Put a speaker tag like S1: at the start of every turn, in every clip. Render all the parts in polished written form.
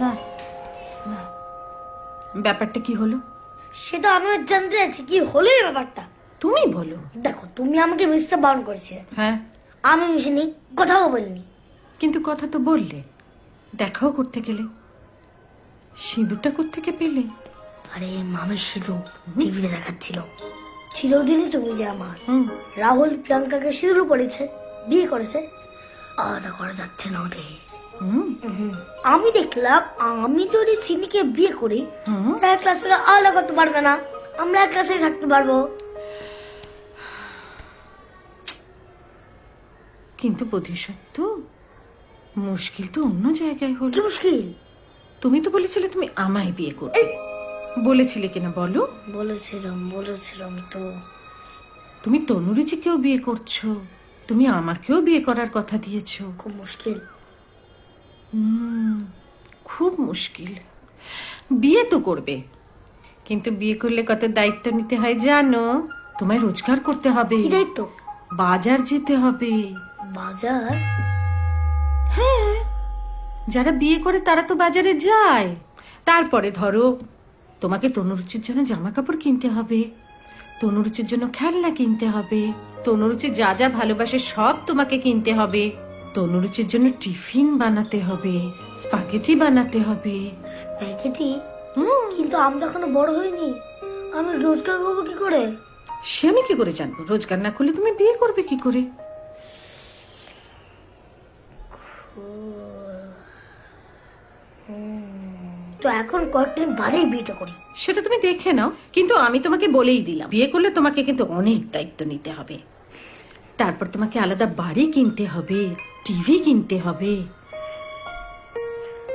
S1: না না, ব্যাপারটা কি হলো?
S2: সেটা আমিও জানতে চাইছি কি হলো এই ব্যাপারটা।
S1: তুমি বলো।
S2: দেখো তুমি আমাকে মিশতে বারণ করেছে,
S1: হ্যাঁ,
S2: আমি মিশিনি, কথাও বলিনি।
S1: কিন্তু কথা তো বললে, দেখাও করতে গেলে, সিঁদুরটা কোত্থেকে পেলে?
S2: আরে মামির সিঁদুর টিভিতে দেখাচ্ছিল। চিরদিনই তুমি যে আমার।
S1: হুম,
S2: রাহুল প্রিয়াঙ্কাকে সিঁদুর পড়েছে, বিয়ে করেছে, আলাদা করা যাচ্ছে না ওদের।
S1: হুম,
S2: আমি দেখলাম আমি যদি চিনিকে বিয়ে করি
S1: হুম।
S2: তাহলে ক্লাস থেকে আলাদা করতে পারবে না, আমরা এক ক্লাসেই থাকতে পারবো।
S1: কিন্তু বোধিসত্ত্ব, মুশকিল তো অন্য জায়গায়
S2: কি
S1: হলো।
S2: মুশকিল?
S1: তুমি তো বলেছিলে তুমি আমায় বিয়ে করবে, বলেছিলে কিনা বলো?
S2: বলেছিলাম তো।
S1: তুমি তনুরুচিকেও বিয়ে করছো, তুমি আমাকেও বিয়ে করার কথা দিয়েছো।
S2: খুব মুশকিল।
S1: খুব মুশকিল। বিয়ে তো করবে, কিন্তু বিয়ে করলে কত দায়িত্ব নিতে হয় জানো? তোমায় রোজগার করতে হবে,
S2: কি দায়িত্ব?
S1: বাজার যেতে হবে।
S2: বাজার?
S1: যারা বিয়ে করে তারা তো বাজারে যায়। তারপরে ধরো, তোমাকে তনুরুচির জন্য জামা কাপড় কিনতে হবে, তনুরুচির জন্য খেলনা কিনতে হবে, তনুরুচি যা যা ভালোবাসে সব তোমাকে কিনতে হবে, তনুরুচির জন্য টিফিন বানাতে হবে, স্পাগেটি বানাতে হবে।
S2: প্যাকেটই? কিন্তু আমি তো এখনো বড় হইনি, আমি রোজগার করবো কি করে?
S1: সে আমি কি করে জানবো? রোজগার না করলে তুমি বিয়ে করবে কি করে?
S2: তো এখন কয়েকদিন বাদেই বিয়েটা করি।
S1: সেটা তুমি দেখে নাও, কিন্তু আমি তোমাকে বলেই দিলাম, বিয়ে করলে তোমাকে কিন্তু অনেক দায়িত্ব নিতে হবে। তারপর তোমাকে আলাদা বাড়ি কিনতে হবে, টিভি কিনতে হবে।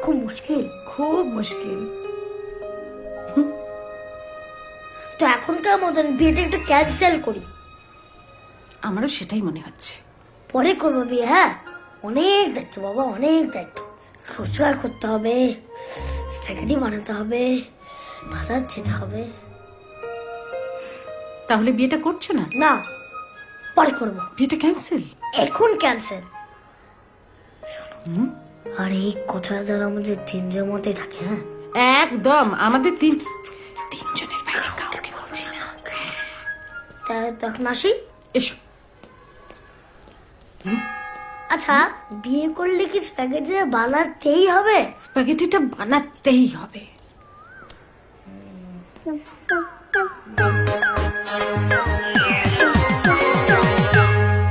S2: খুব মুশকিল।
S1: খুব মুশকিল।
S2: তো এখনকার মতন বিয়েটা একটু ক্যান্সেল করি।
S1: আমারও সেটাই মনে হচ্ছে।
S2: পরে করবো বিয়ে, হ্যাঁ। অনেক দায়িত্ব বাবা, অনেক দায়িত্ব। রোজগার করতে হবে, স্প্যাগেটি বানাতে হবে, বাজার যেতে হবে।
S1: তাহলে বিয়েটা করছো না?
S2: না, পরে করবো।
S1: বিয়েটা ক্যান্সেল?
S2: এখন ক্যান্সেল। আর এই কথাটা যেন আমাদের তিনজনের মধ্যেই থাকে, হ্যাঁ?
S1: একদম, আমাদের তিনজনের বাইরে কাউকে বলছি না।
S2: তাহলে তখন আসি।
S1: এসো।
S2: আচ্ছা, বিয়ে করলে কি স্প্যাগেটি বানাতেই হবে?
S1: স্প্যাগেটিটা বানাতেই হবে।